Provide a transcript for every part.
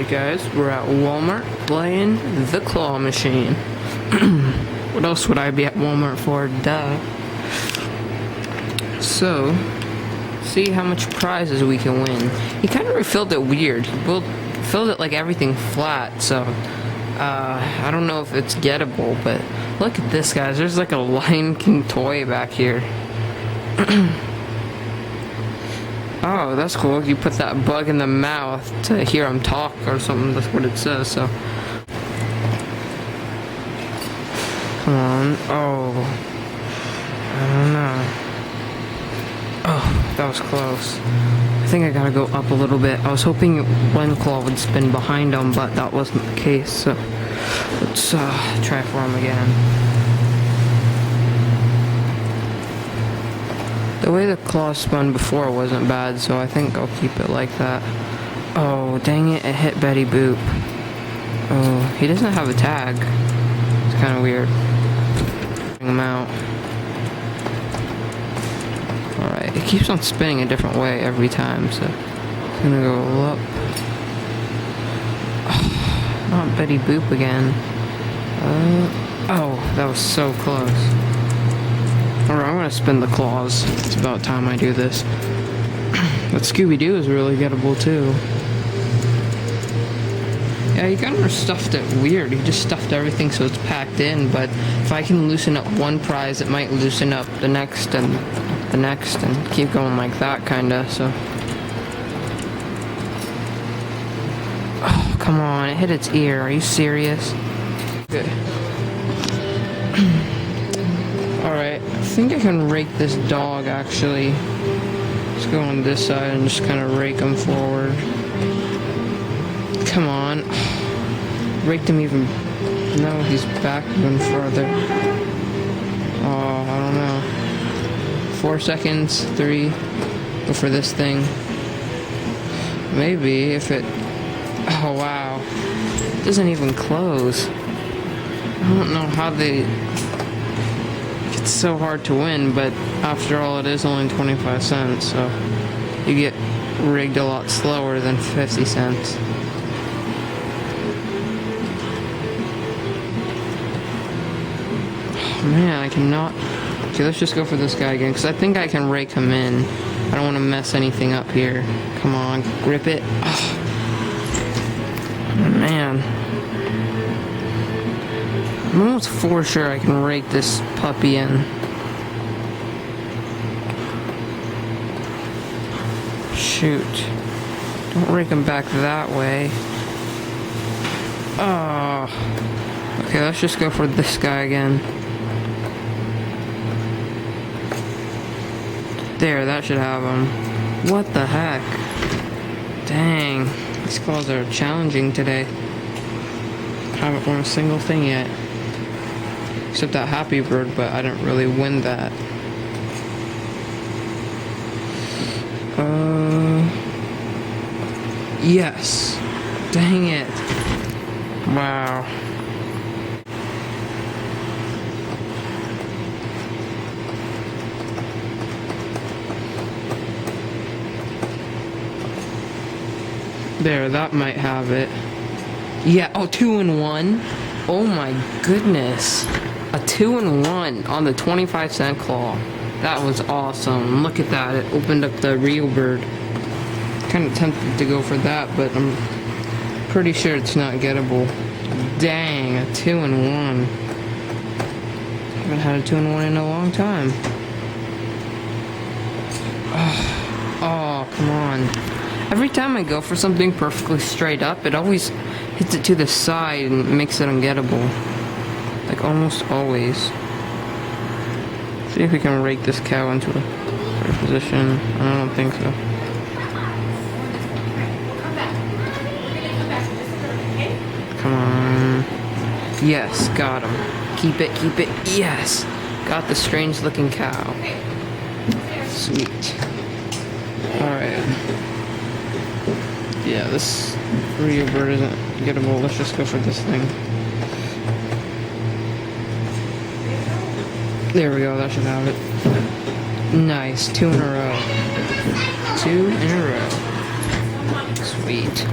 Alright guys, we're at Walmart playing the claw machine. What else would I be at Walmart for? Duh. So, see how much prizes we can win. He kind of refilled it weird. He filled it like everything flat, so I don't know if it's gettable, but look at this, guys. There's like a Lion King toy back here. Oh, that's cool. You put that bug in the mouth to hear him talk or something. That's what it says, so. Come on. Oh. I don't know. Oh, that was close. I think I gotta go up a little bit. I was hoping one claw would spin behind him, but that wasn't the case, so. Let's try for him again. The way the claw spun before wasn't bad, so I think I'll keep it like that. Oh, dang it, it hit Betty Boop. Oh, he doesn't have a tag. It's kind of weird. Bring him out. Alright, it keeps on spinning a different way every time, so I'm gonna go up. Oh, not Betty Boop again. Oh, that was so close. Alright, I'm gonna spin the claws. It's about time I do this. But Scooby-Doo is really gettable too. Yeah, he kind of stuffed it weird. He just stuffed everything so it's packed in, but if I can loosen up one prize, it might loosen up the next and the next and keep going like that, kinda, so. Oh, come on, it hit its ear. Are you serious? Good. Alright, I think I can rake this dog, actually. Let's go on this side and just kind of rake him forward. Come on. Raked him even... No, he's back even further. Oh, I don't know. 4 seconds, 3. Go for this thing. Maybe if it... Oh, wow. It doesn't even close. I don't know how they... It's so hard to win, but after all, it is only 25 cents, so you get rigged a lot slower than 50 cents. Oh, man, I cannot... Okay, let's just go for this guy again, because I think I can rake him in. I don't want to mess anything up here. Come on, grip it. Oh, man. I'm almost for sure I can rake this puppy in. Shoot. Don't rake him back that way. Oh. Okay, let's just go for this guy again. There, that should have him. What the heck? Dang. These claws are challenging today. Haven't won a single thing yet. Except that Happy Bird, but I didn't really win that. Yes. Dang it. Wow. There, that might have it. Yeah, oh, 2 in 1. Oh my goodness. A 2-in-1 on the 25-cent claw. That was awesome. Look at that. It opened up the real bird. Kind of tempted to go for that, but I'm pretty sure it's not gettable. Dang, a 2-in-1. Haven't had a 2-in-1 in a long time. Oh, come on. Every time I go for something perfectly straight up, it always hits it to the side and makes it ungettable. Like almost always. See if we can rake this cow into a better position. I don't think so. Come on. Yes, got him. Keep it, keep it. Yes! Got the strange looking cow. Sweet. Alright. Yeah, this Rio bird isn't gettable. Let's just go for this thing. There we go, that should have it. Nice, 2 in a row. 2 in a row. Sweet.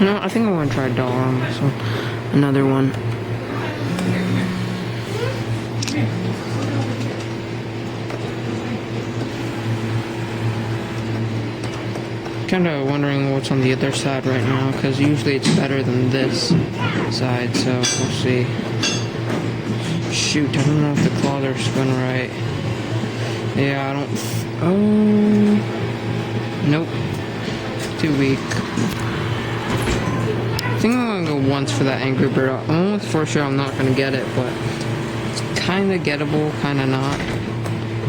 No, I think I want to try dollar on this one. Another one. Kind of wondering what's on the other side right now, because usually it's better than this side, so we'll see. Shoot, I don't know if the claws are spun right. Yeah, I don't... Oh... Nope. Too weak. I think I'm gonna go once for that Angry Bird. I'm almost for sure I'm not gonna get it, but it's kind of gettable, kind of not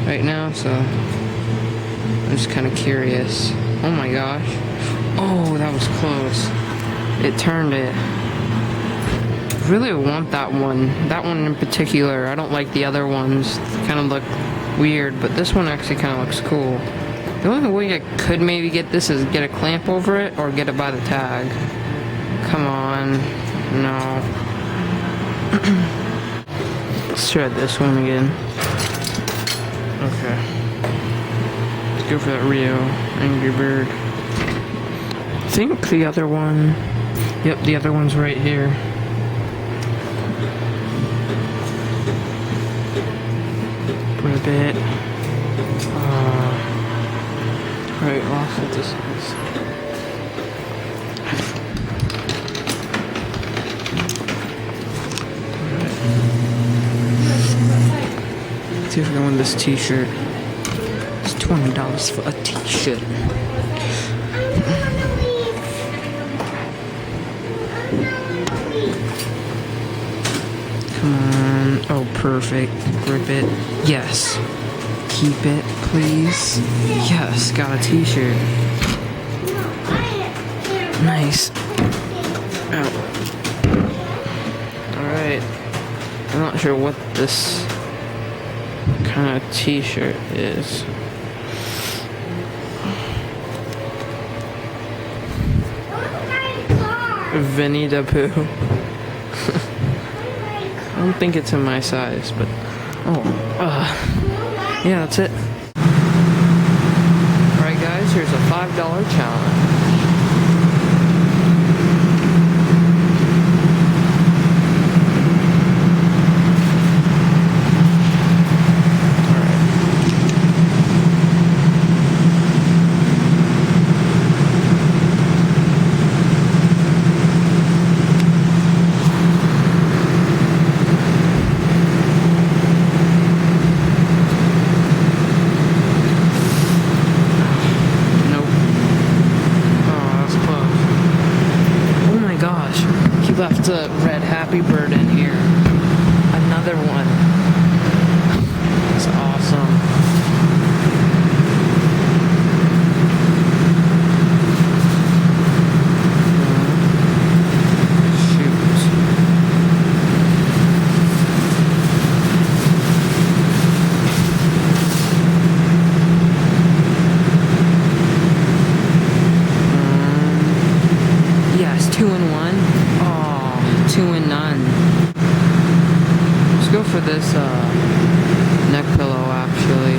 right now, so I'm just kind of curious. Oh my gosh. Oh, that was close. It turned it. I really want that one. That one in particular. I don't like the other ones. They kind of look weird, but this one actually kind of looks cool. The only way I could maybe get this is get a clamp over it or get it by the tag. Come on. No. Let's try this one again. Okay. Let's go for that Rio Angry Bird. I think the other one... Yep, the other one's right here. Ribbit. Right, lost what this is. Let's see if I can win this t-shirt. It's $20 for a t-shirt. Come on. Oh, perfect. Grip it. Yes. Keep it, please. Yes, got a t-shirt. Nice. Ow. Alright. I'm not sure what this kind of t-shirt is. Winnie the Pooh. I don't think it's in my size, but... yeah, that's it. Alright guys, here's a $5 challenge. Left a red Happy Bird in here. Another one. That's awesome. Shoot. Yes, 2 in 1. 2 and none. Let's go for this neck pillow actually.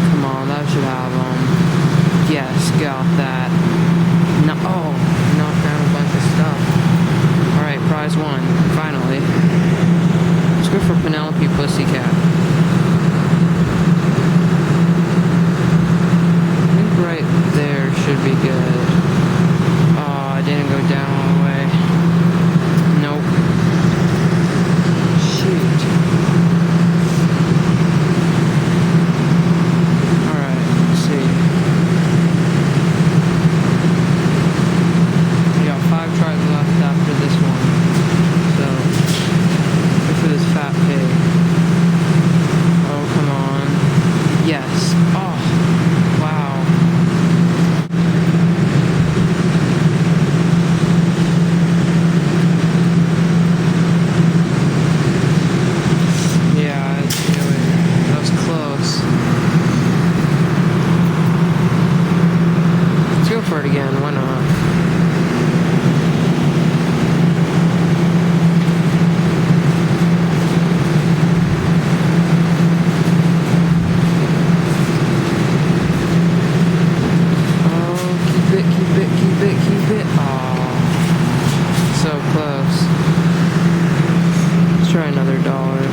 Come on, that should have them. Yes, got that. No, oh, knocked down a bunch of stuff. Alright, prize 1, finally. Let's go for Penelope Pussycat. I think right there should be good. Didn't go down all the way. Nope. Shoot. Alright, let's see. We got 5 tries left after this one. So, go for this fat pig. try another dollar.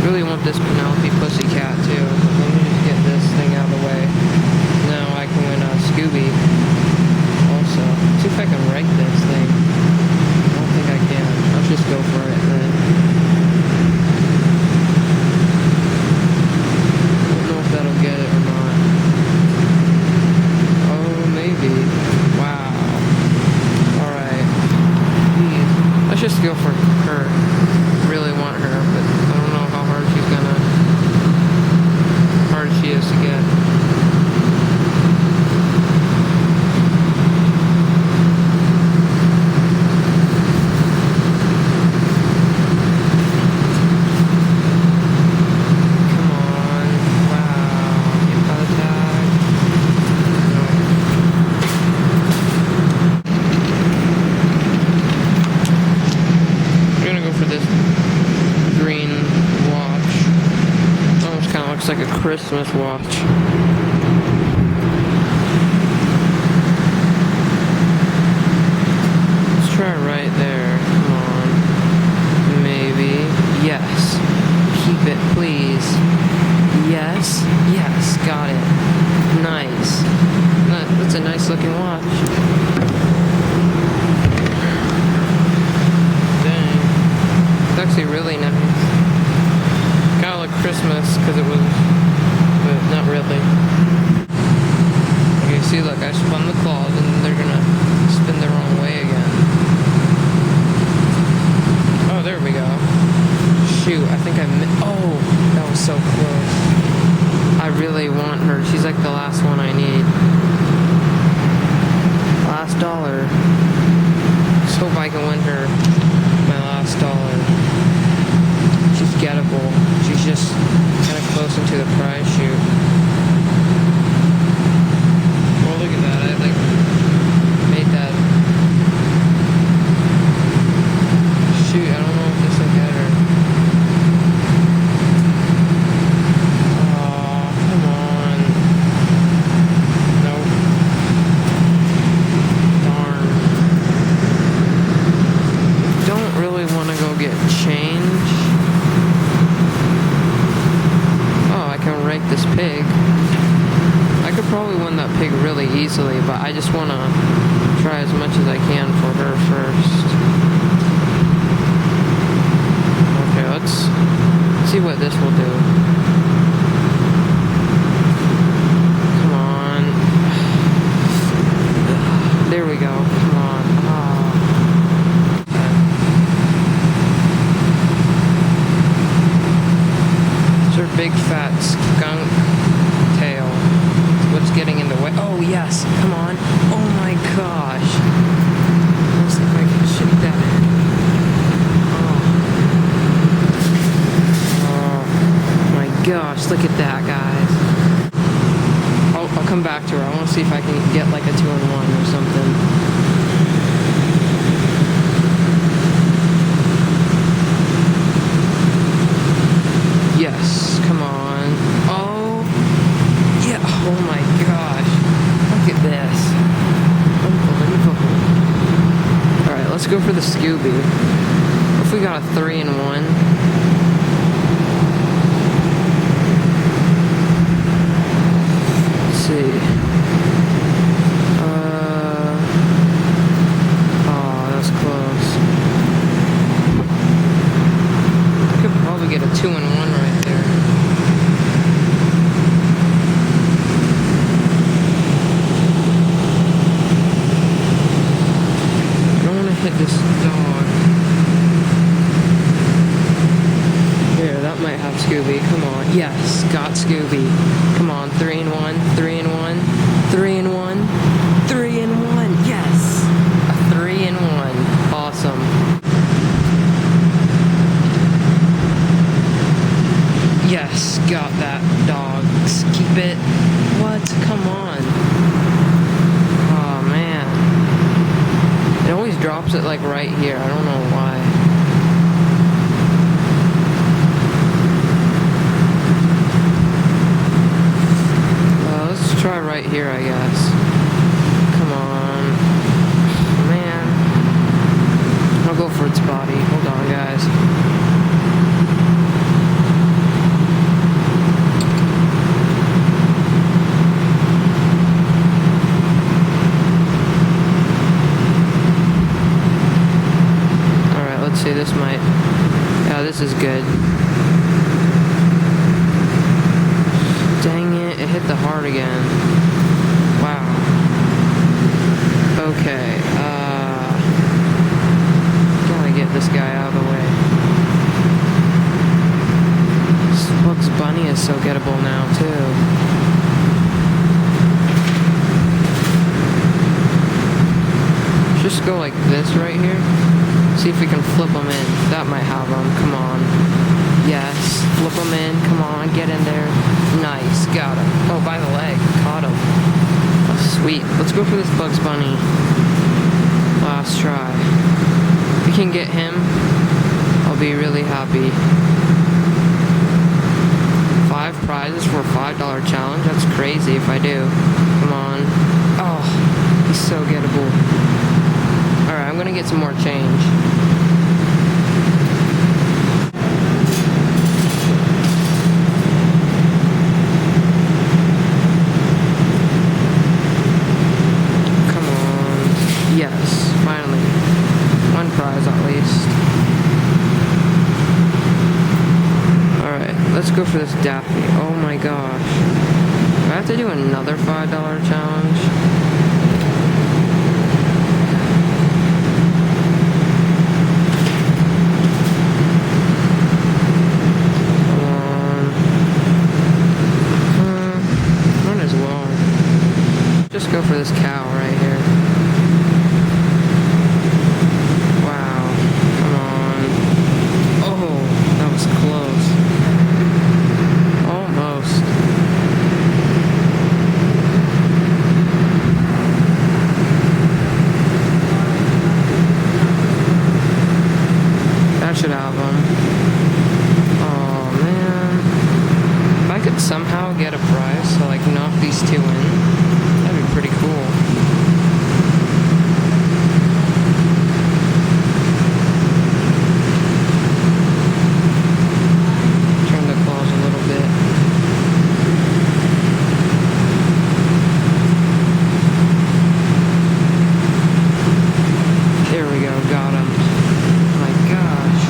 Really want this Penelope Pussycat too. Let me just get this thing out of the way. Now I can win Scooby. Also, see if I can write this thing. I don't think I can. Let's just go for it then. I don't know if that'll get it or not. Oh, maybe. Wow. Alright. Let's just go for her. Really want her, but I don't know how hard she is to get. Come on. Wow. Get by the tag. No. I'm gonna go for this green watch. Almost kind of looks like a Christmas watch. Let's try right there. Come on. Maybe. Yes. Keep it, please. Yes. Yes. Got it. Nice. That's a nice looking watch. Dang. It's actually really nice. Kind of like Christmas because it was, but not really. Okay, see, look, I spun the claws and they're gonna spin the wrong way again. Oh, there we go. Shoot, I think oh, that was so close. I really want her. She's like the last one I need. Last dollar. Just hope I can win her my last dollar. She's gettable. She's just kind of close into the prize chute. Oh, look at that. I like made that. Shoot, I don't know if this will get her. Oh, come on. Nope. Darn. Don't really want to go get change. Rank this pig. I could probably win that pig really easily, but I just want to try as much as I can for her first. Okay, let's see what this will do. Come on. There we go. Come on. Her big fat skunk tail. What's getting in the way? Oh yes, come on. Oh my gosh. Let's see if I can shoot that. Oh my gosh, look at that, guys. I'll come back to her. I want to see if I can get like a 2-in-1 or something. Yes, come on. Oh, yeah. Oh my gosh. Look at this. Unbelievable. Alright, let's go for the Scooby. What if we got a 3-in-1? Let's see. Oh, that's close. I could probably get a 2-in-1 right there. I don't want to hit this dog. Here, that might have Scooby. Come on. Yes, got Scooby. Come on, 3-in-1, 3-in-1, 3-in-1, 3-in-1. Yes, a 3-in-1. Awesome. Yes, got that, dogs. Keep it. What? Come on. Oh, man. It always drops it, like, right here. I don't know why. Let's try right here, I guess. Come on. Man. I'll go for its body. Hold on, guys. see, this might... Yeah, this is good. Dang it, it hit the heart again. Wow. Okay, gotta get this guy out of the way. This Bugs Bunny is so gettable now, too. Just go like this right here. See if we can flip them in. That might have them. Come on. Yes. Flip them in. Come on. Get in there. Nice. Got him. Oh, by the leg. Caught him. Oh, sweet. Let's go for this Bugs Bunny. Last try. If we can get him, I'll be really happy. 5 prizes for a $5 challenge? That's crazy if I do. Come on. Oh, he's so gettable. Alright, I'm gonna get some more change. Come on. Yes, finally. 1 prize at least. Alright, let's go for this Daffy. Oh my gosh. Do I have to do another $5 challenge? Just go for this cow right here. Wow. Come on. Oh, that was close. Almost. That should have him. Oh, man. If I could somehow get a prize to, like, knock these 2 in, pretty cool. Turn the claws a little bit. There we go, got him. Oh my gosh.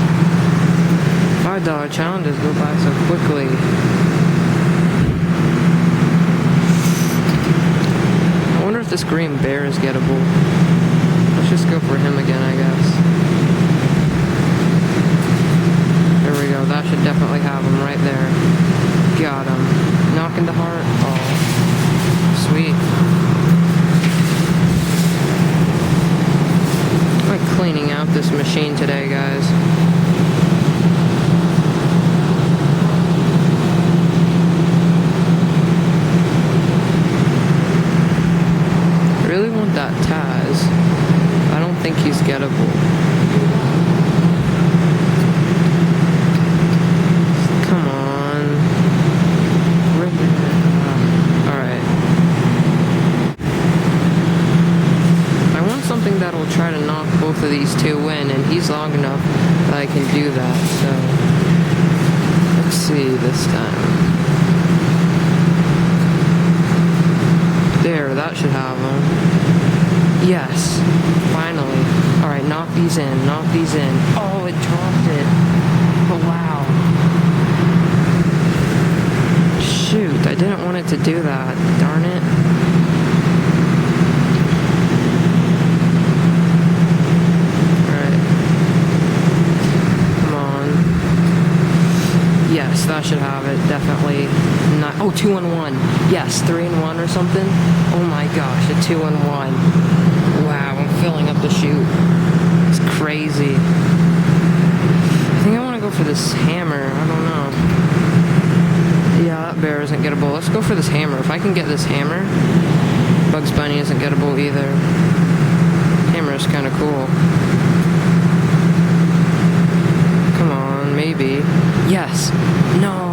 $5 challenges go by so quickly. This green bear is gettable. Let's just go for him again, I guess. There we go. That should definitely have him right there. Got him. Knocking the heart. Oh, sweet. I'm like cleaning out this machine today, guys. That Taz. I don't think he's gettable. Come on. Alright. I want something that'll try to knock both of these 2 in, and he's long enough that I can do that, so let's see this time. There, that should have him. Yes, finally. Alright, knock these in, knock these in. Oh, it dropped it. Oh, wow. Shoot, I didn't want it to do that. Darn it. Alright. Come on. Yes, that should have it, definitely. Not. Oh, 2 in 1. Yes, 3 in 1 or something. Oh my gosh, a 2 in 1. Wow, I'm filling up the chute. It's crazy. I think I want to go for this hammer. I don't know. Yeah, that bear isn't gettable. Let's go for this hammer. If I can get this hammer, Bugs Bunny isn't gettable either. Hammer is kind of cool. Come on, maybe. Yes. No.